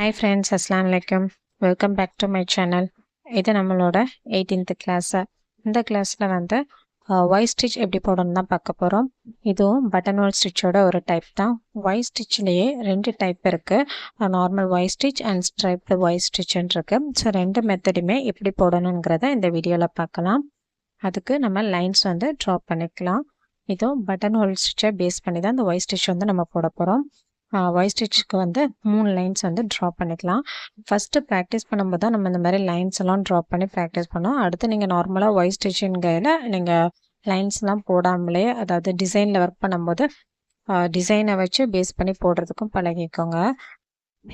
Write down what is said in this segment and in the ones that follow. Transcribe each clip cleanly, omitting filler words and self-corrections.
Hi friends, Assalamu alaikum. Welcome back to my channel. இது நம்மளோட 18th class. இந்த கிளாஸ்ல வந்து ஒய் ஸ்டிச் எப்படி போடணும் தான் பார்க்க போகிறோம். இதுவும் பட்டன் ஹோல் ஸ்டிச்சோட ஒரு டைப் தான். ஒய் ஸ்டிச்லேயே ரெண்டு டைப் இருக்குது, normal Y stitch and striped Y ஸ்டிச்சுன்னு இருக்குது. ஸோ ரெண்டு மெத்தடுமே எப்படி போடணுங்கிறத இந்த வீடியோவில் பார்க்கலாம். அதுக்கு நம்ம லைன்ஸ் வந்து ட்ரா பண்ணிக்கலாம். இதுவும் பட்டன் ஹோல் ஸ்டிச்சை பேஸ் பண்ணி தான் இந்த ஒய் ஸ்டிச் வந்து நம்ம போட போகிறோம். ஒய் ஸ்டிச்சுக்கு வந்து 3 லைன்ஸ் வந்து ட்ரா பண்ணிக்கலாம். ஃபஸ்ட்டு ப்ராக்டிஸ் பண்ணும்போது தான் நம்ம இந்த மாதிரி லைன்ஸ் எல்லாம் ட்ரா பண்ணி ப்ராக்டிஸ் பண்ணோம். அடுத்து நீங்கள் நார்மலாக ஒய் ஸ்டிச்சுங்கையில் நீங்கள் லைன்ஸ்லாம் போடாமலே, அதாவது டிசைனில் ஒர்க் பண்ணும்போது டிசைனை வச்சு பேஸ் பண்ணி போடுறதுக்கும் பழகிக்கோங்க.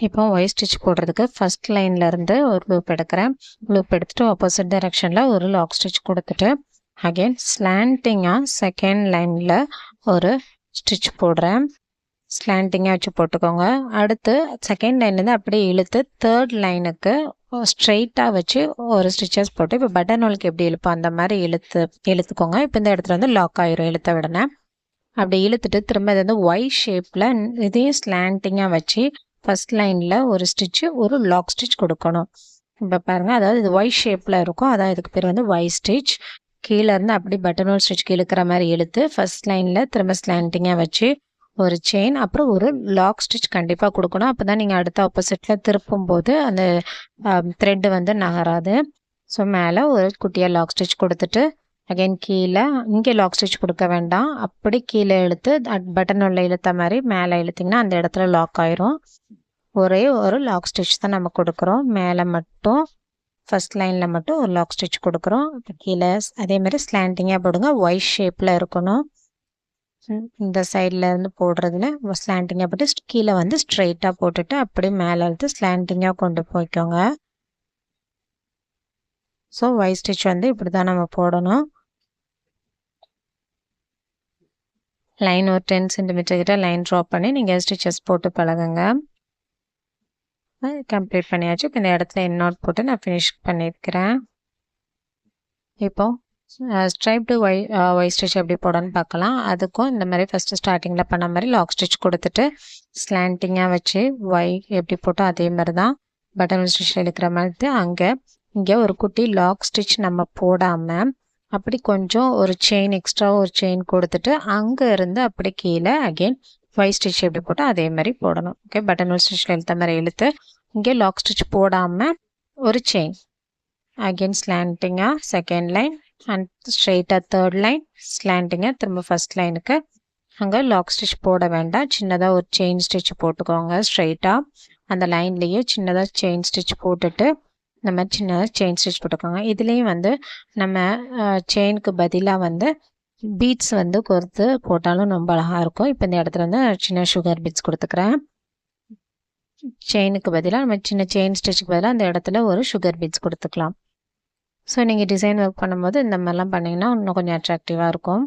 இப்போ ஒய் ஸ்டிச் போடுறதுக்கு ஃபஸ்ட் லைன்லேருந்து ஒரு லூப் எடுக்கிறேன். லூப் எடுத்துகிட்டு ஆப்போசிட் டைரெக்ஷனில் ஒரு லாக் ஸ்டிச் கொடுத்துட்டு அகெயின் ஸ்லாண்டிங்காக செகண்ட் லைனில் ஒரு ஸ்டிச் போடுறேன். ஸ்லாண்டிங்காக வச்சு போட்டுக்கோங்க. அடுத்து செகண்ட் லைன்லேருந்து அப்படியே இழுத்து தேர்ட் லைனுக்கு ஸ்ட்ரெயிட்டாக வச்சு ஒரு ஸ்டிச்சஸ் போட்டு, இப்போ பட்டன் ஹோலுக்கு எப்படி இழுப்போம் அந்த மாதிரி இழுத்துக்கோங்க. இப்போ இந்த இடத்துல வந்து லாக் ஆயிரும் இழுத்த உடனே. அப்படி இழுத்துட்டு திரும்ப இது வந்து ஒய் ஷேப்பில் இதையும் ஸ்லாண்டிங்காக வச்சு ஃபஸ்ட் லைனில் ஒரு ஸ்டிச்சு ஒரு லாக் ஸ்டிச் கொடுக்கணும். இப்போ பாருங்கள், அதாவது இது ஒய் ஷேப்பில் இருக்கும், அதான் இதுக்கு பேர் வந்து ஒய் ஸ்டிச். கீழேருந்து அப்படி பட்டன் ஹோல் ஸ்டிச்சுக்கு இழுக்கிற மாதிரி இழுத்து ஃபஸ்ட் லைனில் திரும்ப ஸ்லாண்டிங்காக வச்சு ஒரு செயின், அப்புறம் ஒரு லாக் ஸ்டிச் கண்டிப்பாக கொடுக்கணும். அப்போ தான் நீங்கள் அடுத்த ஆப்போசிட்டில் திருப்பும் போது அந்த த்ரெட்டு வந்து நகராது. ஸோ மேலே ஒரு குட்டியாக லாக் ஸ்டிச் கொடுத்துட்டு அகைன் கீழே இங்கே லாக் ஸ்டிச் கொடுக்க வேண்டாம், அப்படி கீழே இழுத்து பட்டன் உள்ள இழுத்த மாதிரி மேலே இழுத்திங்கன்னா அந்த இடத்துல லாக் ஆயிரும். ஒரே ஒரு லாக் ஸ்டிச் தான் நம்ம கொடுக்குறோம். மேலே மட்டும் ஃபஸ்ட் லைனில் மட்டும் ஒரு லாக் ஸ்டிச் கொடுக்குறோம். கீழே அதேமாதிரி ஸ்லாண்டிங்காக போடுங்க, ஒய் ஷேப்பில் இருக்கணும். இந்த சைடில் இருந்து போடுறதுல ஸ்லாண்டிங்காக போட்டு கீழே வந்து ஸ்ட்ரெயிட்டாக போட்டுட்டு அப்படியே மேலே இழுத்து ஸ்லாண்டிங்காக கொண்டு போய்க்கோங்க. ஸோ ஒய் ஸ்டிச் வந்து இப்படி தான் நம்ம போடணும். லைன் ஒரு 10 சென்டிமீட்டர் கிட்ட லைன் ட்ரா பண்ணி நீங்கள் ஸ்டிச்சஸ் போட்டு பழகுங்க. கம்ப்ளீட் பண்ணியாச்சு. இப்போ இந்த இடத்துல இன்னோட் போட்டு நான் ஃபினிஷ் பண்ணியிருக்கிறேன். இப்போ ஸ்ட்ரைப்டு ஒய் ஸ்டிச் எப்படி போடணும்னு பார்க்கலாம். அதுக்கும் இந்த மாதிரி ஃபஸ்ட்டு ஸ்டார்டிங்கில் பண்ண மாதிரி லாக் ஸ்டிச் கொடுத்துட்டு ஸ்லாண்டிங்காக வச்சு ஒய் எப்படி போட்டோம் அதே மாதிரி தான் பட்டன் ஸ்டிச்சில் எடுக்கிற மாதிரி இங்கே ஒரு குட்டி லாக் ஸ்டிச் நம்ம போடாமல் அப்படி கொஞ்சம் ஒரு செயின் எக்ஸ்ட்ரா ஒரு செயின் கொடுத்துட்டு அங்கே இருந்து அப்படி கீழே அகெயின் ஒய் ஸ்டிச் எப்படி போட்டோம் அதே மாதிரி போடணும். ஓகே, பட்டன் ஸ்டிச்சில் இழுத்த மாதிரி இழுத்து இங்கே லாக் ஸ்டிச் போடாமல் ஒரு செயின், அகெயின் ஸ்லாண்டிங்காக செகண்ட் லைன் அண்ட் ஸ்ட்ரெயிட்டாக தேர்ட் லைன், ஸ்லாண்டிங்காக திரும்ப ஃபஸ்ட் லைனுக்கு. அங்கே லாக் ஸ்டிச் போட வேண்டாம், சின்னதாக ஒரு செயின் ஸ்டிச் போட்டுக்கோங்க. ஸ்ட்ரெயிட்டாக அந்த லைன்லேயே சின்னதாக செயின் ஸ்டிச் போட்டுட்டு இந்த மாதிரி சின்னதாக செயின் ஸ்டிச் போட்டுக்கோங்க. இதுலேயும் வந்து நம்ம செயினுக்கு பதிலாக வந்து பீட்ஸ் வந்து கொடுத்து போட்டாலும் ரொம்ப அழகாக இருக்கும். இப்போ இந்த இடத்துல வந்து சின்ன சுகர் பீட்ஸ் கொடுத்துக்கிறேன். செயினுக்கு பதிலாக நம்ம சின்ன செயின் ஸ்டிச்சுக்கு பதிலாக அந்த இடத்துல ஒரு சுகர் பீட்ஸ் கொடுத்துக்கலாம். ஸோ நீங்கள் டிசைன் ஒர்க் பண்ணும்போது இந்த மாதிரிலாம் பண்ணிங்கன்னா இன்னும் கொஞ்சம் அட்ராக்டிவாக இருக்கும்.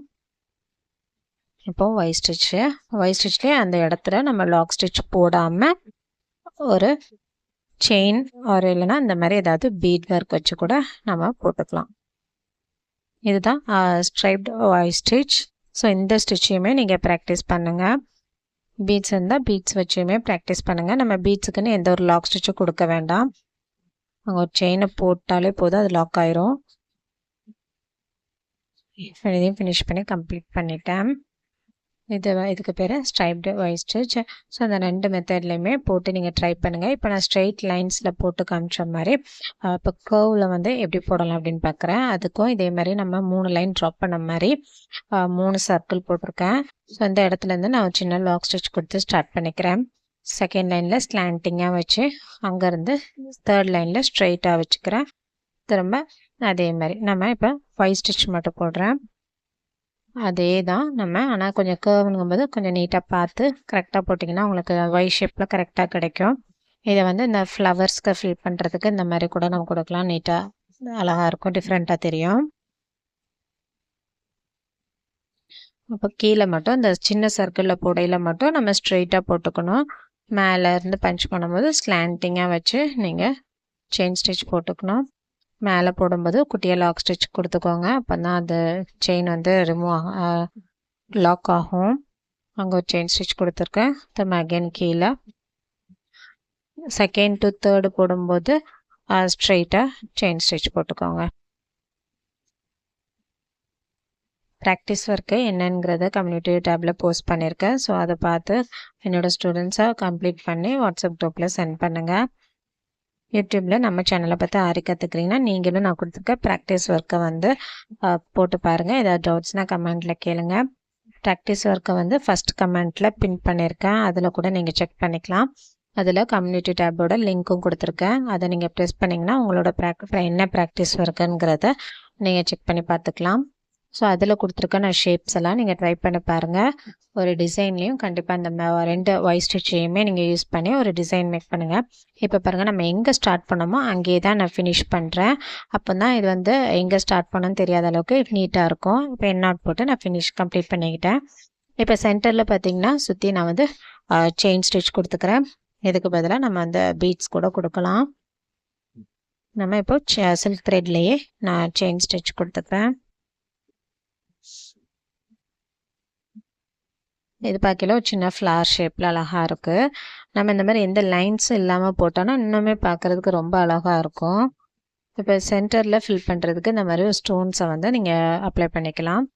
இப்போது ஒய் ஸ்டிச்லேயே அந்த இடத்துல நம்ம லாக் ஸ்டிச் போடாமல் ஒரு செயின் ஒரு இல்லைன்னா இந்த மாதிரி ஏதாவது பீட் ஒர்க் வச்சு கூட நம்ம போட்டுக்கலாம். இதுதான் ஸ்ட்ரைப்டு ஒய் ஸ்டிச். ஸோ இந்த ஸ்டிச்சையுமே நீங்கள் ப்ராக்டிஸ் பண்ணுங்கள். பீட்ஸ் இருந்தால் பீட்ஸ் வச்சுமே ப்ராக்டிஸ் பண்ணுங்கள். நம்ம பீட்ஸுக்குன்னு எந்த ஒரு லாக் ஸ்டிச்சும் கொடுக்க வேண்டாம். அங்கே ஒரு செயினை போட்டாலே போதும், அது லாக் ஆயிரும். இதையும் ஃபினிஷ் பண்ணி கம்ப்ளீட் பண்ணிட்டேன். இதுக்கு பேர் ஸ்ட்ரைப்டு ஒய் ஸ்டிச். ஸோ அந்த ரெண்டு மெத்தட்லையுமே போட்டு நீங்கள் ட்ரை பண்ணுங்கள். இப்போ நான் ஸ்ட்ரெயிட் லைன்ஸில் போட்டு காமிச்ச மாதிரி இப்போ கர்வில் வந்து எப்படி போடலாம் அப்படின்னு பார்க்குறேன். அதுக்கும் இதே மாதிரி நம்ம 3 லைன் ட்ராப் பண்ண மாதிரி 3 சர்க்கிள் போட்டிருக்கேன். ஸோ இந்த இடத்துலேருந்து நான் சின்ன லாக் ஸ்டிச் கொடுத்து ஸ்டார்ட் பண்ணிக்கிறேன். செகண்ட் லைனில் ஸ்லாண்டிங்காக வச்சு அங்கேருந்து தேர்ட் லைனில் ஸ்ட்ரெயிட்டாக வச்சுக்கிறேன். திரும்ப அதே மாதிரி நம்ம இப்போ ஒய் ஸ்டிச் மட்டும் போடுறேன். அதே தான் நம்ம, ஆனால் கொஞ்சம் கர்வுங்கும்போது கொஞ்சம் நீட்டாக பார்த்து கரெக்டாக போட்டிங்கன்னா உங்களுக்கு ஒய் ஷேப்பில் கரெக்டாக கிடைக்கும். இதை வந்து இந்த ஃப்ளவர்ஸ்க்கு ஃபில் பண்ணுறதுக்கு இந்த மாதிரி கூட நம்ம கொடுக்கலாம். நீட்டாக அழகாக இருக்கும், டிஃப்ரெண்ட்டாக தெரியும். அப்போ கீழே மட்டும் இந்த சின்ன சர்க்கிளில் போடையில் மட்டும் நம்ம ஸ்ட்ரெயிட்டாக போட்டுக்கணும். மேலே இருந்து பஞ்ச் பண்ணும்போது ஸ்லாண்டிங்காக வச்சு நீங்கள் செயின் ஸ்டிச் போட்டுக்கணும். மேலே போடும்போது குட்டியாக லாக் ஸ்டிச் கொடுத்துக்கோங்க, அப்போ தான் அது செயின் வந்து லாக் ஆகும். அங்கே ஒரு செயின் ஸ்டிச் கொடுத்துருக்கேன். திரும்ப அகைன் கீழே செகண்ட் டு தேர்டு போடும்போது ஸ்ட்ரெயிட்டாக செயின் ஸ்டிச் போட்டுக்கோங்க. ப்ராக்டிஸ் ஒர்க்கு என்னங்கிறத கம்யூனிட்டி டேப்பில் போஸ்ட் பண்ணியிருக்கேன். ஸோ அதை பார்த்து என்னோடய ஸ்டூடெண்ட்ஸாக கம்ப்ளீட் பண்ணி வாட்ஸ்அப் குரூப்பில் சென்ட் பண்ணுங்கள். யூடியூப்பில் நம்ம சேனலை பார்த்து ஆரி கற்றுக்கிறீங்கன்னா நீங்களும் நான் கொடுத்துருக்க ப்ராக்டிஸ் ஒர்க்கை வந்து போட்டு பாருங்கள். ஏதாவது டவுட்ஸ்னால் கமெண்ட்டில் கேளுங்க. ப்ராக்டிஸ் ஒர்க்கை வந்து ஃபஸ்ட் கமெண்ட்டில் பின் பண்ணியிருக்கேன். அதில் கூட நீங்கள் செக் பண்ணிக்கலாம். அதில் கம்யூனிட்டி டேப்போட லிங்க்கும் கொடுத்துருக்கேன். அதை நீங்கள் ப்ரெஸ் பண்ணிங்கன்னா உங்களோட என்ன ப்ராக்டிஸ் ஒர்க்குங்கிறத நீங்கள் செக் பண்ணி பார்த்துக்கலாம். ஸோ அதில் கொடுத்துருக்க நான் ஷேப்ஸ் எல்லாம் நீங்கள் ட்ரை பண்ணி பாருங்கள். ஒரு டிசைன்லேயும் கண்டிப்பாக அந்த 2 ஒய் ஸ்டிச்சையுமே நீங்கள் யூஸ் பண்ணி ஒரு டிசைன் மேக் பண்ணுங்கள். இப்போ பாருங்கள், நம்ம எங்கே ஸ்டார்ட் பண்ணோமோ அங்கேயே தான் நான் ஃபினிஷ் பண்ணுறேன். அப்போ தான் இது வந்து எங்கே ஸ்டார்ட் பண்ணணும்னு தெரியாத அளவுக்கு நீட்டாக இருக்கும். இப்போ என்னாட் போட்டு நான் கம்ப்ளீட் பண்ணிக்கிட்டேன். இப்போ சென்டரில் பார்த்தீங்கன்னா சுற்றி நான் வந்து செயின் ஸ்டிச் கொடுத்துக்கிறேன். இதுக்கு பதிலாக நம்ம அந்த பீட்ஸ் கூட கொடுக்கலாம். நம்ம இப்போ சில்க் த்ரெட்லேயே நான் செயின் ஸ்டிச் கொடுத்துக்கிறேன். இது பார்க்கல ஒரு சின்ன ஃப்ளவர் ஷேப்பில் அழகாக இருக்குது. நம்ம இந்த மாதிரி எந்த லைன்ஸும் இல்லாமல் போட்டோன்னா இன்னுமே பார்க்குறதுக்கு ரொம்ப அழகாக இருக்கும். இப்போ சென்டரில் ஃபில் பண்ணுறதுக்கு இந்த மாதிரி ஸ்டோன்ஸை வந்து நீங்கள் அப்ளை பண்ணிக்கலாம்.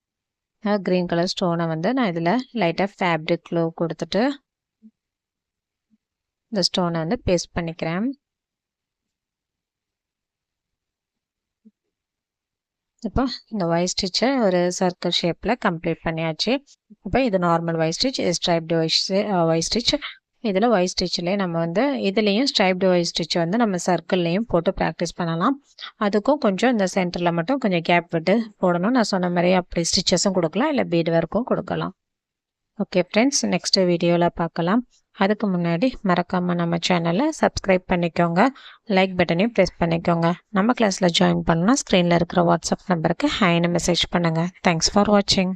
க்ரீன் கலர் ஸ்டோனை வந்து நான் இதில் லைட்டாக ஃபேப்ரிக் க்ளூ கொடுத்துட்டு இந்த ஸ்டோனை வந்து பேஸ்ட் பண்ணிக்கிறேன். இப்போ இந்த ஒய் ஸ்டிச்சை ஒரு சர்க்கிள் ஷேப்பில் கம்ப்ளீட் பண்ணியாச்சு. இப்போ இது நார்மல் ஒய் ஸ்டிச், இது ஸ்ட்ரைப்டு ஒய் ஸ்டிச். இதில் ஒய் ஸ்டிச்சிலே நம்ம வந்து இதுலேயும் ஸ்ட்ரைப்டு ஒய் ஸ்டிச் வந்து நம்ம சர்க்கிள்லேயும் போட்டு ப்ராக்டிஸ் பண்ணலாம். அதுக்கும் கொஞ்சம் இந்த சென்டரில் மட்டும் கொஞ்சம் கேப் விட்டு போடணும். நான் சொன்ன மாதிரி அப்படி ஸ்டிச்சஸும் கொடுக்கலாம், இல்லை பீட் ஒர்க்கும் கொடுக்கலாம். ஓகே ஃப்ரெண்ட்ஸ், நெக்ஸ்ட் வீடியோவில் பார்க்கலாம். அதுக்கு முன்னாடி மறக்காமல் நம்ம சேனலை சப்ஸ்கிரைப் பண்ணிக்கோங்க, லைக் பட்டனையும் ப்ரெஸ் பண்ணிக்கோங்க. நம்ம கிளாஸில் ஜாயின் பண்ணலாம். ஸ்க்ரீனில் இருக்கிற வாட்ஸ்அப் நம்பருக்கு ஹைன்னு மெசேஜ் பண்ணுங்கள். தேங்க்ஸ் ஃபார் வாட்சிங்.